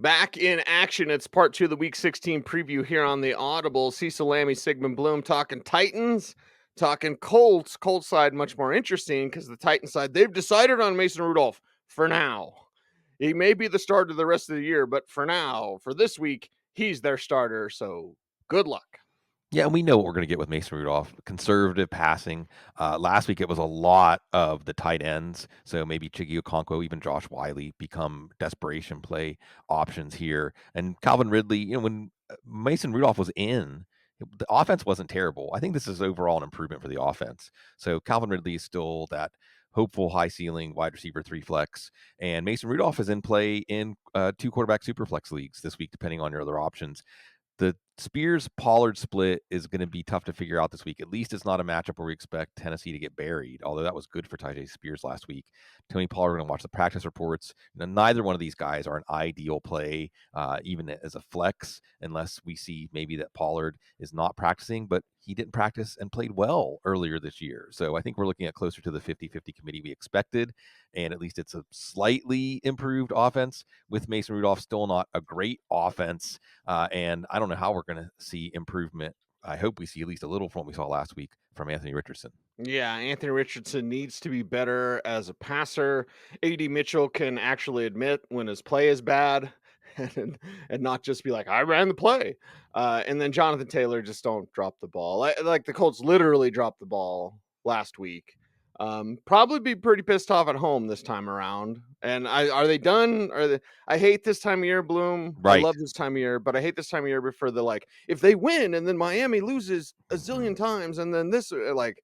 Back in action. It's part two of the Week 16 preview here on the Audible. Cecil, Lammey, Sigmund, Bloom talking Titans, talking Colts. Colts side much more interesting because the Titans side, they've decided on Mason Rudolph for now. He may be the starter the rest of the year, but for now, for this week, he's their starter. So good luck. Yeah, and we know what we're going to get with Mason Rudolph. Conservative passing. Last week, it was a lot of the tight ends. So maybe Chiggy Okonkwo, even Josh Wiley become desperation play options here. And Calvin Ridley, when Mason Rudolph was in, the offense wasn't terrible. I think this is overall an improvement for the offense. So Calvin Ridley is still that hopeful high ceiling wide receiver 3 flex. And Mason Rudolph is in play in 2 quarterback super flex leagues this week, depending on your other options. The Spears-Pollard split is going to be tough to figure out this week. At least it's not a matchup where we expect Tennessee to get buried, although that was good for Tyjae Spears last week. Tony Pollard, we're going to watch the practice reports. Neither one of these guys are an ideal play, even as a flex, unless we see maybe that Pollard is not practicing, but he didn't practice and played well earlier this year. So I think we're looking at closer to the 50-50 committee we expected, and at least it's a slightly improved offense with Mason Rudolph, still not a great offense. And I don't know how we're going to see improvement. I hope we see at least a little from what we saw last week from Anthony Richardson. Yeah, Anthony Richardson needs to be better as a passer. AD Mitchell can actually admit when his play is bad and not just be like, I ran the play. And then Jonathan Taylor just don't drop the ball. Like the Colts literally dropped the ball last week. Probably be pretty pissed off at home this time around. And are they done? I hate this time of year, Bloom. I Right. love this time of year, but I hate this time of year for the like, if they win and then Miami loses a zillion times and then this like,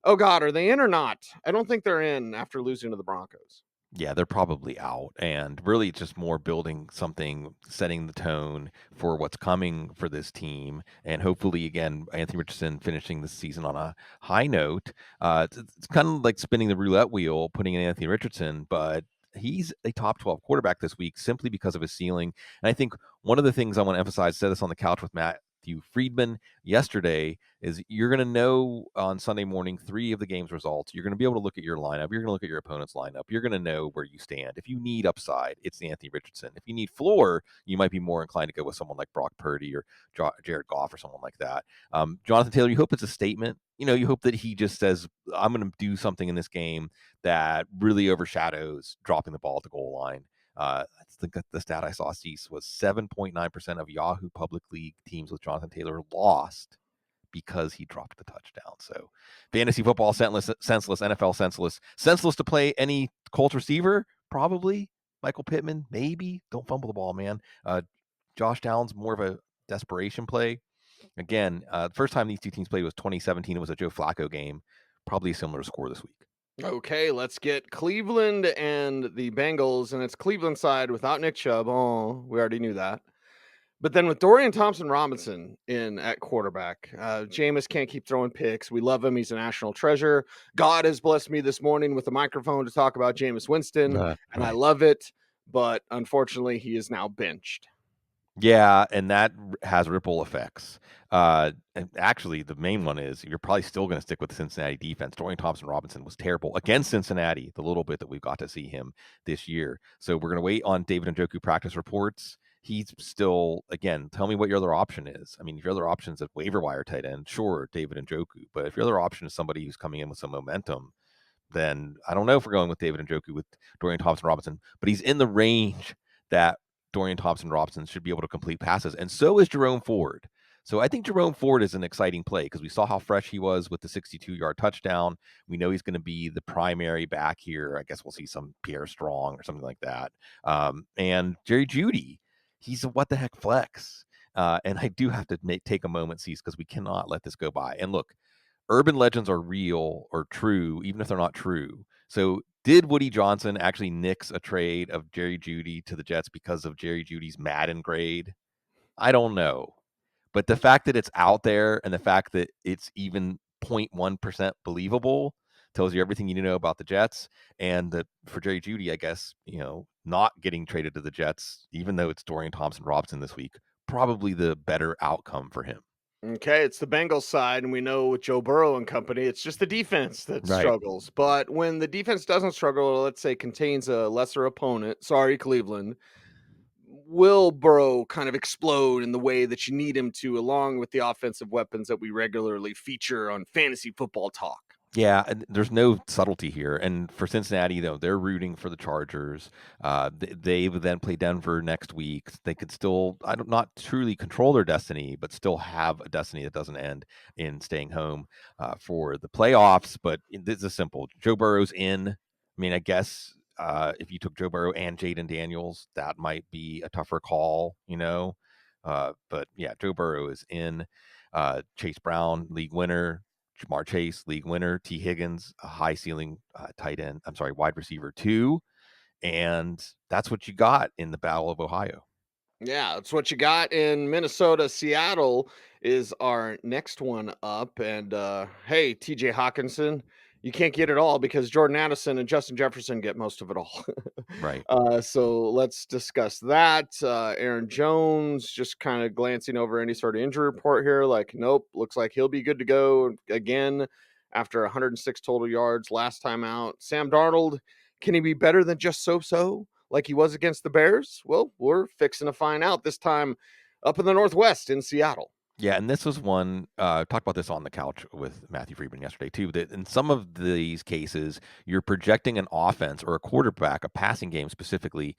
oh God, are they in or not? I don't think they're in after losing to the Broncos. Yeah, they're probably out. And really, it's just more building something, setting the tone for what's coming for this team. And hopefully, again, Anthony Richardson finishing the season on a high note. It's kind of like spinning the roulette wheel, putting in Anthony Richardson, but he's a top 12 quarterback this week simply because of his ceiling. And I think one of the things I want to emphasize, said this on the couch with Matthew Friedman yesterday, is you're going to know on Sunday morning 3 of the game's results. You're going to be able to look at your lineup. You're going to look at your opponent's lineup. You're going to know where you stand. If you need upside, it's Anthony Richardson. If you need floor, you might be more inclined to go with someone like Brock Purdy or Jared Goff or someone like that. Jonathan Taylor, you hope it's a statement. You hope that he just says, I'm going to do something in this game that really overshadows dropping the ball at the goal line. I think the stat I saw, Cease, was 7.9% of Yahoo Public League teams with Jonathan Taylor lost because he dropped the touchdown. So fantasy football senseless, NFL senseless to play any Colts receiver, probably. Michael Pittman, maybe. Don't fumble the ball, man. Josh Downs, more of a desperation play. Again, the first time these two teams played was 2017. It was a Joe Flacco game. Probably a similar score this week. Okay, let's get Cleveland and the Bengals, and it's Cleveland side without Nick Chubb. Oh, we already knew that. But then with Dorian Thompson-Robinson in at quarterback, Jameis can't keep throwing picks. We love him. He's a national treasure. God has blessed me this morning with a microphone to talk about Jameis Winston, and I Right. love it. But unfortunately, he is now benched. Yeah, and that has ripple effects. And actually, the main one is you're probably still going to stick with the Cincinnati defense. Dorian Thompson-Robinson was terrible against Cincinnati, the little bit that we've got to see him this year. So we're going to wait on David Njoku practice reports. He's still, again, tell me what your other option is. I mean, if your other option is a waiver wire tight end, sure, David Njoku. But if your other option is somebody who's coming in with some momentum, then I don't know if we're going with David Njoku with Dorian Thompson-Robinson. But he's in the range that Dorian Thompson-Robinson should be able to complete passes, and so is Jerome Ford. So I think Jerome Ford is an exciting play because we saw how fresh he was with the 62-yard touchdown. We know he's going to be the primary back here. I guess we'll see some Pierre Strong or something like that. And Jerry Jeudy, he's a what-the-heck flex. And I do have to take a moment, Cease, because we cannot let this go by. And look, urban legends are real or true, even if they're not true. So did Woody Johnson actually nix a trade of Jerry Jeudy to the Jets because of Jerry Judy's Madden grade? I don't know. But the fact that it's out there and the fact that it's even 0.1% believable tells you everything you need to know about the Jets. And that for Jerry Jeudy, I guess, not getting traded to the Jets, even though it's Dorian Thompson-Robinson this week, probably the better outcome for him. Okay, it's the Bengals side, and we know with Joe Burrow and company, it's just the defense that Right. struggles. But when the defense doesn't struggle, let's say contains a lesser opponent, sorry, Cleveland, will Burrow kind of explode in the way that you need him to, along with the offensive weapons that we regularly feature on fantasy football talk? Yeah, and there's no subtlety here. And for Cincinnati, though, they're rooting for the Chargers. They would then play Denver next week. They could still, I don't, not truly control their destiny, but still have a destiny that doesn't end in staying home for the playoffs. But this is simple. Joe Burrow's in. I mean, I guess if you took Joe Burrow and Jaden Daniels, that might be a tougher call, you know. But yeah, Joe Burrow is in. Chase Brown, league winner. Jamar Chase, league winner. T. Higgins, a high ceiling tight end. I'm sorry, wide receiver 2. And that's what you got in the Battle of Ohio. Yeah, that's what you got in Minnesota. Seattle is our next one up. And hey, TJ Hawkinson, you can't get it all because Jordan Addison and Justin Jefferson get most of it all. Right. So let's discuss that. Aaron Jones, just kind of glancing over any sort of injury report here. Like, nope, looks like he'll be good to go again after 106 total yards last time out. Sam Darnold, can he be better than just so? Like he was against the Bears? Well, we're fixing to find out this time up in the Northwest in Seattle. Yeah, and this was one talked about this on the couch with Matthew Friedman yesterday too. That in some of these cases, you're projecting an offense or a quarterback, a passing game specifically,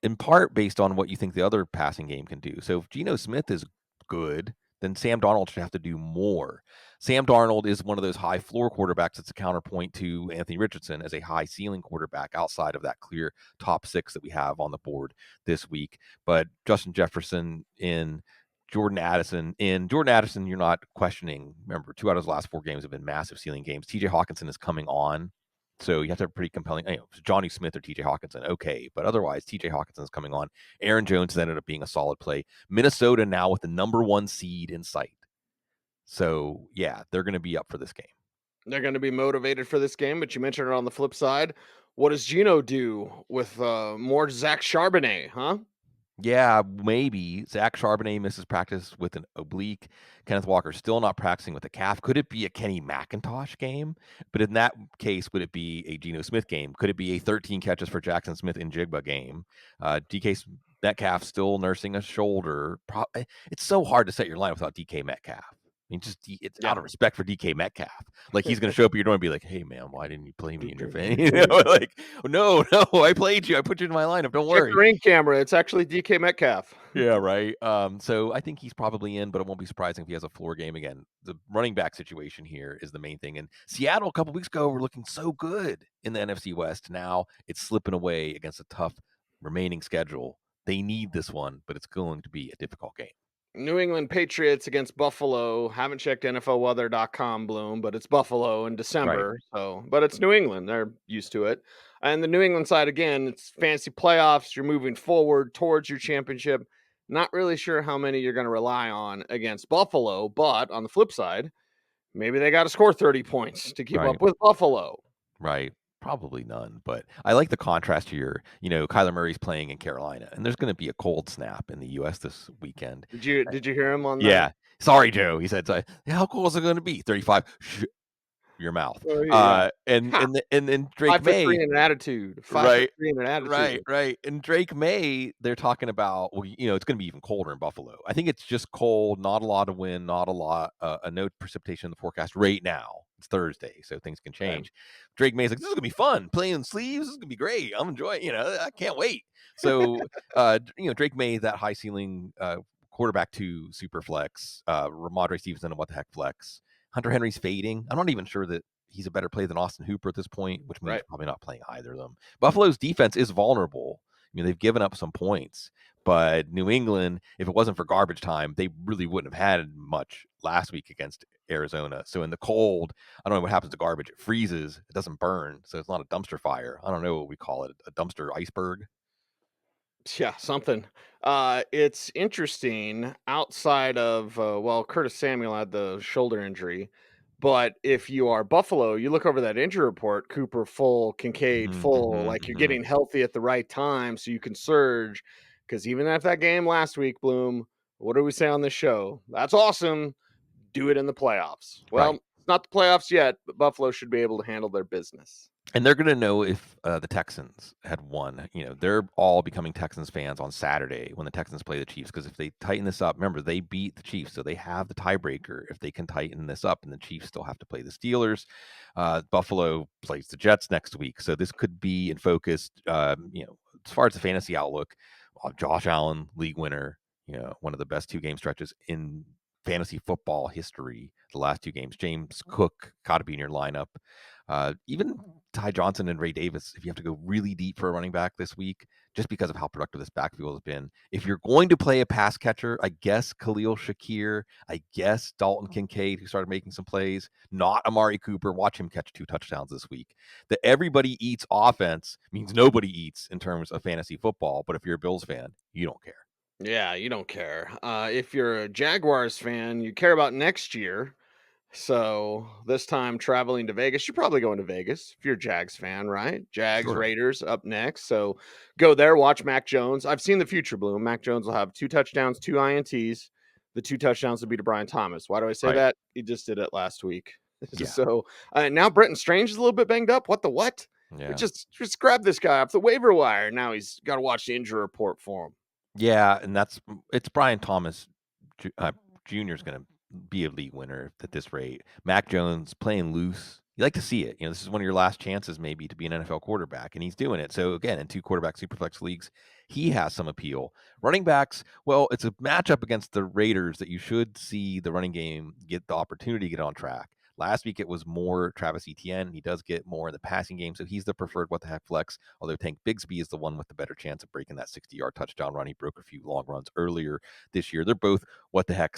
in part based on what you think the other passing game can do. So if Geno Smith is good, then Sam Darnold should have to do more. Sam Darnold is one of those high floor quarterbacks that's a counterpoint to Anthony Richardson as a high ceiling quarterback outside of that clear top 6 that we have on the board this week. But Justin Jefferson in, Jordan Addison, you're not questioning. Remember, 2 out of his last 4 games have been massive ceiling games. TJ Hawkinson is coming on. So you have to have pretty compelling, Johnny Smith or TJ Hawkinson, okay. But otherwise, TJ Hawkinson is coming on. Aaron Jones has ended up being a solid play. Minnesota now with the number 1 seed in sight. So yeah, they're going to be up for this game. They're going to be motivated for this game, but you mentioned it on the flip side. What does Gino do with more Zach Charbonnet, huh? Yeah, maybe. Zach Charbonnet misses practice with an oblique. Kenneth Walker still not practicing with a calf. Could it be a Kenny McIntosh game? But in that case, would it be a Geno Smith game? Could it be a 13 catches for Jackson Smith in Jigba game? DK Metcalf still nursing a shoulder. It's so hard to set your line without DK Metcalf. I mean, just it's out Yeah. of respect for DK Metcalf. Like he's going to show up at your door and be like, "Hey, man, why didn't you play me in your fan?" Like, no, I played you. I put you in my lineup. Don't Check worry. the ring camera. It's actually DK Metcalf. Yeah, right. So I think he's probably in, but it won't be surprising if he has a floor game again. The running back situation here is the main thing. And Seattle a couple weeks ago were looking so good in the NFC West. Now it's slipping away against a tough remaining schedule. They need this one, but it's going to be a difficult game. New England Patriots against Buffalo. Haven't checked NFLweather.com, Bloom, but it's Buffalo in Right. December. So, but it's New England. They're used to it. And the New England side, again, it's fancy playoffs. You're moving forward towards your championship. Not really sure how many you're going to rely on against Buffalo, but on the flip side, maybe they got to score 30 points to keep Right. up with Buffalo. Right. Probably none, but I like the contrast here. Kyler Murray's playing in Carolina, and there's going to be a cold snap in the U.S. this weekend. Did you hear him on the? Yeah. Sorry, Joe. He said, "How cool is it going to be? 35." Your mouth. Oh, yeah. And Ha! then Drake Five foot May, three in an attitude. 5 foot right, three in an attitude. right. And Drake May, they're talking about, well, it's going to be even colder in Buffalo. I think it's just cold, not a lot of wind, not a lot, a no precipitation in the forecast right now. It's Thursday, so things can Okay. change. Drake May's like, this is gonna be fun. Playing sleeves, this is gonna be great. I'm enjoying. I can't wait. So, Drake May, that high ceiling quarterback to super flex. Ramondre Stevenson and what the heck flex. Hunter Henry's fading. I'm not even sure that he's a better play than Austin Hooper at this point, which means Right. probably not playing either of them. Buffalo's defense is vulnerable. I mean, they've given up some points, but New England, if it wasn't for garbage time, they really wouldn't have had much last week against Arizona. So in the cold, I don't know what happens to garbage. It freezes, it doesn't burn, so it's not a dumpster fire. I don't know what we call it, a dumpster iceberg. Yeah, something. It's interesting outside of well, Curtis Samuel had the shoulder injury, but if you are Buffalo, you look over that injury report, Cooper full, Kincaid Mhm, full, mhm, like you're mhm. getting healthy at the right time so you can surge. Because even after that game last week, Bloom, what do we say on this show? That's awesome. Do it in the playoffs. Well, Right. It's not the playoffs yet, but Buffalo should be able to handle their business. And they're gonna know if, the Texans had won. You know, they're all becoming Texans fans on Saturday when the Texans play the Chiefs, because if they tighten this up, remember, they beat the Chiefs, so they have the tiebreaker if they can tighten this up, and the Chiefs still have to play the Steelers. Buffalo plays the Jets next week, so this could be in focus. As far as the fantasy outlook, Josh Allen, league winner, one of the best 2-game stretches in fantasy football history, the last 2 games. James Cook gotta be in your lineup. Even Ty Johnson and Ray Davis, if you have to go really deep for a running back this week, just because of how productive this backfield has been. If you're going to play a pass catcher, I guess Khalil Shakir, I guess Dalton Kincaid, who started making some plays, not Amari Cooper. Watch him catch 2 touchdowns this week. The everybody eats offense means nobody eats in terms of fantasy football. But if you're a Bills fan, you don't care. Yeah, you don't care. If you're a Jaguars fan, you care about next year. So this time traveling to Vegas, you're probably going to Vegas if you're a Jags fan, right? Jags Sure. Raiders up next. So go there, watch Mac Jones. I've seen the future bloom. Mac Jones will have 2 touchdowns, 2 INTs. The 2 touchdowns will be to Brian Thomas. Why do I say Right. that? He just did it last week. Yeah. So now Brenton Strange is a little bit banged up. What the what? We Yeah. just grab this guy off the waiver wire. Now he's got to watch the injury report for him. Yeah, and it's Brian Thomas Jr. is going to be a league winner at this rate. Mac Jones playing loose. You like to see it. This is one of your last chances maybe to be an NFL quarterback, and he's doing it. So again, in 2 quarterback superflex leagues, he has some appeal. Running backs, well, it's a matchup against the Raiders that you should see the running game get the opportunity to get on track. Last week it was more Travis Etienne. He does get more in the passing game, so he's the preferred what the heck flex. Although Tank Bigsby is the one with the better chance of breaking that 60-yard touchdown run. He broke a few long runs earlier this year. They're both what the heck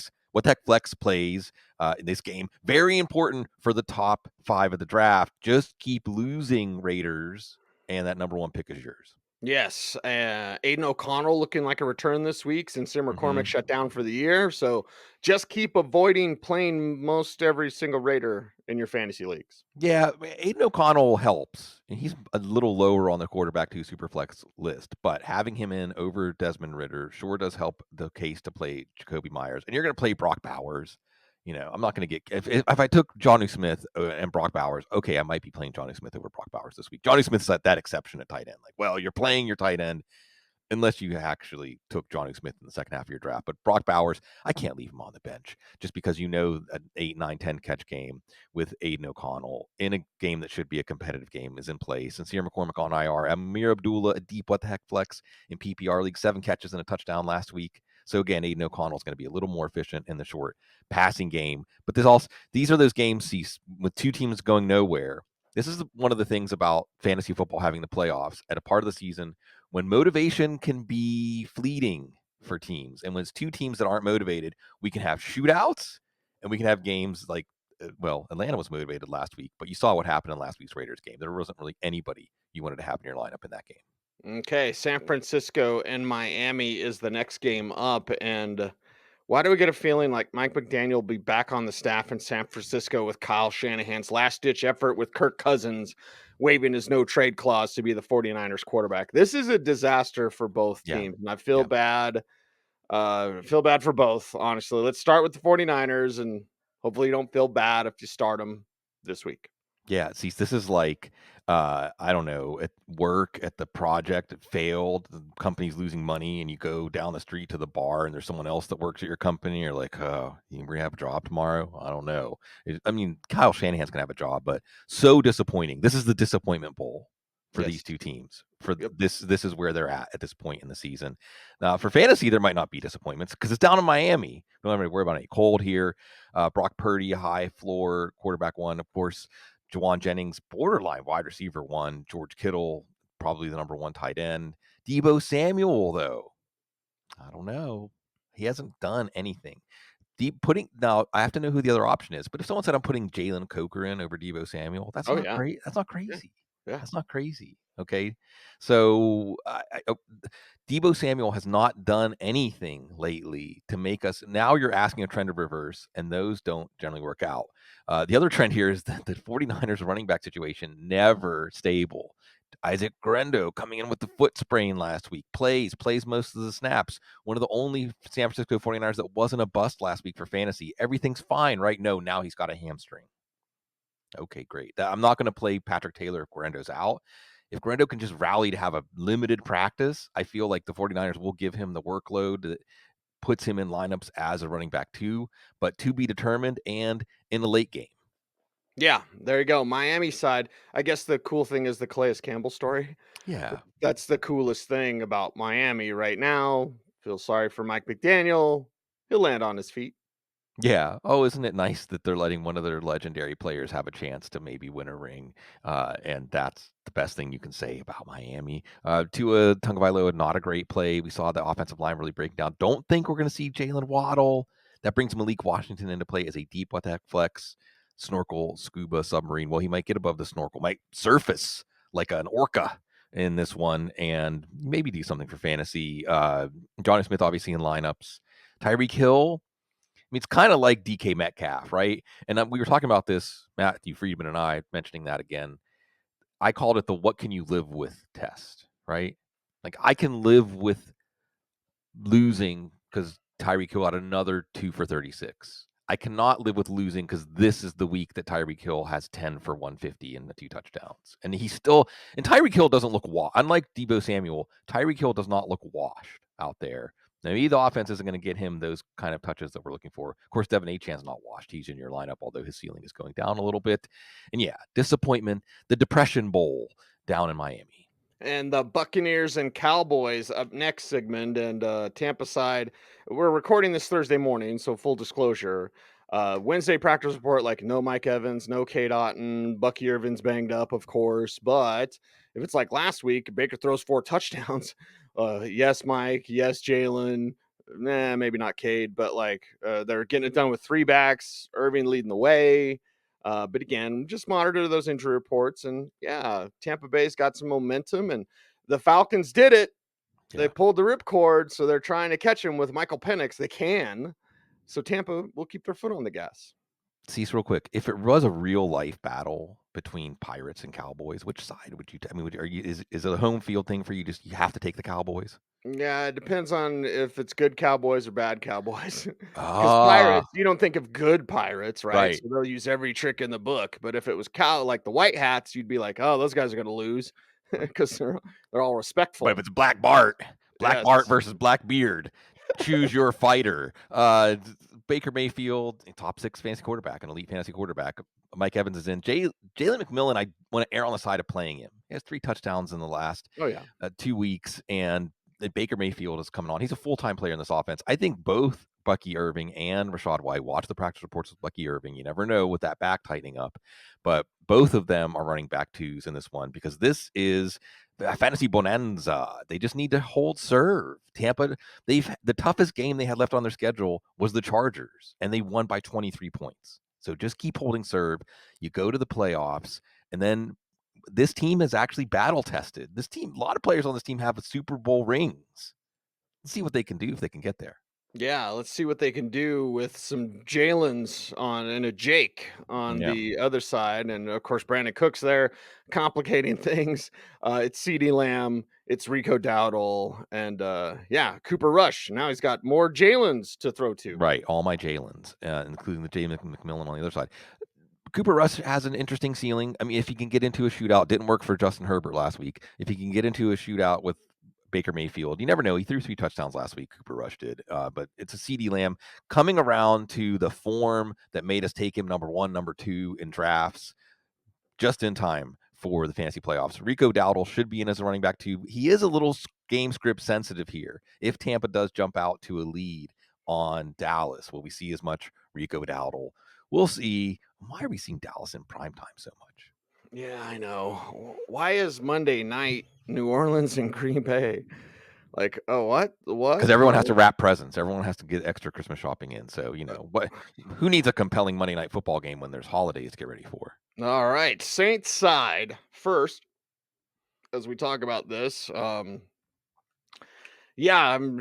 flex plays in this game. Very important for the top 5 of the draft. Just keep losing, Raiders, and that number 1 pick is yours. Yes, Aiden O'Connell looking like a return this week since Sim McCormick Mm-hmm. shut down for the year. So just keep avoiding playing most every single Raider in your fantasy leagues. Yeah, Aiden O'Connell helps, and he's a little lower on the quarterback 2 superflex list, but having him in over Desmond Ridder sure does help the case to play Jacoby Myers. And you're going to play Brock Bowers. I'm not going to get if I took Jonnu Smith and Brock Bowers, okay, I might be playing Jonnu Smith over Brock Bowers this week. Jonnu Smith's that exception at tight end. Like, well, you're playing your tight end unless you actually took Johnny Smith in the second half of your draft. But Brock Bowers, I can't leave him on the bench just because an 8, 9, 10 catch game with Aiden O'Connell in a game that should be a competitive game is in place. Sincere McCormick on IR. Amir Abdullah, a deep what the heck flex in PPR league, 7 catches and a touchdown last week. So again, Aiden O'Connell is going to be a little more efficient in the short passing game. But these are those games with 2 teams going nowhere. This is one of the things about fantasy football having the playoffs at a part of the season when motivation can be fleeting for teams. And when it's 2 teams that aren't motivated, we can have shootouts and we can have games like, Atlanta was motivated last week, but you saw what happened in last week's Raiders game. There wasn't really anybody you wanted to have in your lineup in that game. Okay, San Francisco and Miami is the next game up. And why do we get a feeling like Mike McDaniel will be back on the staff in San Francisco with Kyle Shanahan's last ditch effort with Kirk Cousins waiving his no trade clause to be the 49ers quarterback? This is a disaster for both Yeah. teams. And I feel Yeah. bad. Feel bad for both, honestly. Let's start with the 49ers and hopefully you don't feel bad if you start them this week. Yeah, see, this is like, I don't know, at work, at the project, it failed, the company's losing money, and you go down the street to the bar, and there's someone else that works at your company. You're like, oh, you gonna have a job tomorrow? I don't know. I mean, Kyle Shanahan's gonna have a job, but so disappointing. This is the disappointment bowl for these Yes. 2 teams. For Yep. this is where they're at this point in the season. Now, for fantasy, there might not be disappointments because it's down in Miami. Don't have to worry about any cold here. Brock Purdy, high floor quarterback 1, of course. Jawan Jennings, borderline wide receiver 1. George Kittle, probably the number 1 tight end. Deebo Samuel, though, I don't know. He hasn't done anything. Now, I have to know who the other option is. But if someone said I'm putting Jalen Coker in over Deebo Samuel, that's Oh, not yeah. great. That's not Yeah. crazy. Yeah. That's not crazy. Okay, so Deebo Samuel has not done anything lately to make us. Now you're asking a trend to reverse, and those don't generally work out. The other trend here is that the 49ers running back situation never stable. Isaac Grendo coming in with the foot sprain last week, plays most of the snaps. One of the only San Francisco 49ers that wasn't a bust last week for fantasy. Everything's fine, right? No, now he's got a hamstring. Okay, great. I'm not going to play Patrick Taylor if Guarendo's out. If Guarendo can just rally to have a limited practice, I feel like the 49ers will give him the workload that puts him in lineups as a running back too, but to be determined and in the late game. Yeah, there you go. Miami side. I guess the cool thing is the Calais Campbell story. Yeah. That's the coolest thing about Miami right now. Feel sorry for Mike McDaniel. He'll land on his feet. Yeah. Oh, isn't it nice that they're letting one of their legendary players have a chance to maybe win a ring? And that's the best thing you can say about Miami. Tua Tagovailoa, not a great play. We saw the offensive line really break down. Don't think we're going to see Jalen Waddle. That brings Malik Washington into play as a deep what the heck flex, snorkel, scuba, submarine. Well, he might get above the snorkel, might surface like an orca in this one, and maybe do something for fantasy. Johnny Smith obviously in lineups. Tyreek Hill, mean, it's kind of like DK Metcalf, right? And we were talking about this, Matthew Friedman and I mentioning that again. I called it the "what can you live with" test, right? Like I can live with losing because Tyreek Hill had another 2 for 36. I cannot live with losing because this is the week that Tyreek Hill has 10 for 150 and the 2 touchdowns. And he's still, and Tyreek Hill doesn't look unlike Debo Samuel, Tyreek Hill does not look washed out there. Now, maybe the offense isn't going to get him those kind of touches that we're looking for. Of course, Devin Achan's not washed. He's in your lineup, although his ceiling is going down a little bit. And yeah, disappointment, the Depression Bowl down in Miami. And the Buccaneers and Cowboys up next, Sigmund, and Tampa side. We're recording this Thursday morning, so full disclosure. Wednesday practice report, like no Mike Evans, no Kate Otten, Bucky Irvin's banged up, of course. But if it's like last week, Baker throws 4 touchdowns. Yes, Mike. Yes, Jalen. Nah, maybe not Cade, but like they're getting it done with 3 backs. Irving leading the way. But again, just monitor those injury reports. And yeah, Tampa Bay's got some momentum, and the Falcons did it. They Yeah. pulled the ripcord, so they're trying to catch him with Michael Penix. They can. So Tampa will keep their foot on the gas. Cease real quick. If it was a real life battle between Pirates and Cowboys, which side would you? I mean, are you? Is it a home field thing for you? Just you have to take the Cowboys. Yeah, it depends on if it's good Cowboys or bad Cowboys. Because Ah, Pirates, you don't think of good Pirates, right? right. So they'll use every trick in the book. But if it was cow like the White Hats, you'd be like, oh, those guys are going to lose because they're all But if respectful. it's Black Bart Yes. versus Blackbeard, choose your fighter. Baker Mayfield, a top 6 fantasy quarterback, an elite fantasy quarterback. Mike Evans is in. Jalen McMillan, I want to err on the side of playing him. He has 3 touchdowns in the last Oh yeah. 2 weeks, and Baker Mayfield is coming on. He's a full-time player in this offense. I think both Bucky Irving and Rashad White, watch the practice reports with Bucky Irving. You never know with that back tightening up, but both of them are running back 2s in this one because this is fantasy bonanza. They just need to hold serve. Tampa, the toughest game they had left on their schedule was the Chargers, and they won by 23 points. So just keep holding serve. You go to the playoffs, and then this team is actually battle tested. This team, a lot of players on this team have Super Bowl rings. Let's see what they can do if they can get there. Yeah, let's see what they can do with some Jalen's on and a Jake on Yeah. the other side. And of course, Brandon Cook's there complicating things. It's CeeDee Lamb, it's Rico Dowdle, and yeah, Cooper Rush. Now he's got more Jalen's to throw to. Right. All my Jalen's, including the Jay McMillan on the other side. Cooper Rush has an interesting ceiling. I mean, if he can get into a shootout, didn't work for Justin Herbert last week. If he can get into a shootout with Baker Mayfield, you never know. He threw 3 touchdowns last week. Cooper Rush did, but it's a CD Lamb coming around to the form that made us take him number 1, number 2 in drafts just in time for the fantasy playoffs. Rico Dowdle should be in as a running back too. He is a little game script sensitive here. If Tampa does jump out to a lead on Dallas, will we see as much Rico Dowdle? We'll see. Why are we seeing Dallas in prime time so much? Yeah, I know. Why is Monday night New Orleans and Green Bay? Like, oh, what? Because What? everyone has to No. wrap presents. Everyone has to get extra Christmas shopping in. So, Uh, what? Who needs a compelling Monday night football game when there's holidays to get ready for? All right, Saints side first as we talk about this. Yeah, I'm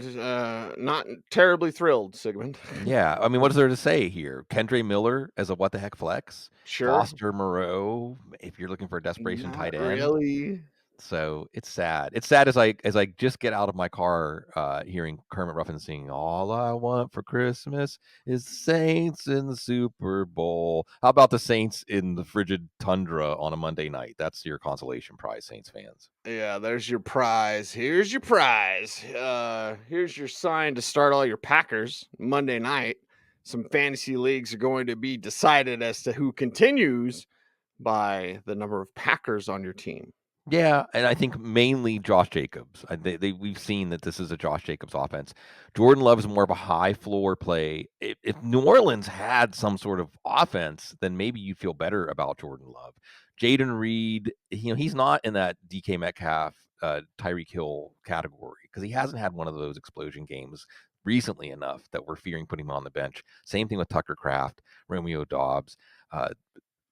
not terribly thrilled, Sigmund. Yeah, I mean, what is there to say here? Kendre Miller as a what the heck flex, Sure. Foster Moreau if you're looking for a desperation tight Not end. really. So it's sad. It's sad as I just get out of my car, hearing Kermit Ruffin singing "All I Want for Christmas is the Saints in the Super Bowl." How about the Saints in the frigid tundra on a Monday night? That's your consolation prize, Saints fans. Yeah, there's your prize. Here's your prize. Here's your sign to start all your Packers Monday night. Some fantasy leagues are going to be decided as to who continues by the number of Packers on your team. Yeah, and I think mainly Josh Jacobs. We've seen that this is a Josh Jacobs offense. Jordan Love is more of a high floor play. If New Orleans had some sort of offense, then maybe you'd feel better about Jordan Love. Jaden Reed, he's not in that DK Metcalf, Tyreek Hill category because he hasn't had one of those explosion games recently enough that we're fearing putting him on the bench. Same thing with Tucker Kraft, Romeo Dobbs. Uh,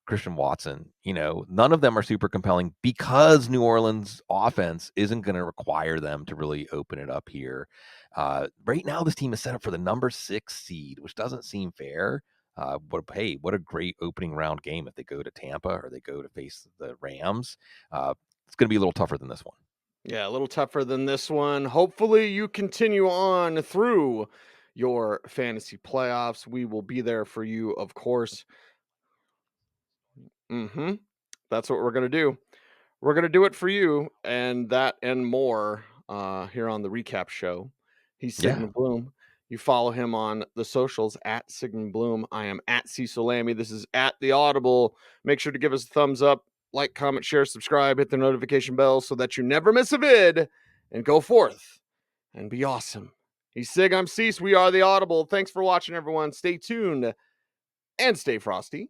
Christian Watson, none of them are super compelling because New Orleans offense isn't going to require them to really open it up here. Right now, this team is set up for the number 6 seed, which doesn't seem fair. But hey, what a great opening round game if they go to Tampa or they go to face the Rams. It's going to be a little tougher than this one. Yeah, a little tougher than this one. Hopefully, you continue on through your fantasy playoffs. We will be there for you, of course. That's what we're going to do. We're going to do it for you and that and more here on the recap show. He's Yeah. Sigmund Bloom. You follow him on the socials at Sigmund Bloom. I am at Cecil Lammey. This is at The Audible. Make sure to give us a thumbs up, like, comment, share, subscribe, hit the notification bell so that you never miss a vid and go forth and be awesome. He's Sig. I'm Cease. We are The Audible. Thanks for watching, everyone. Stay tuned and stay frosty.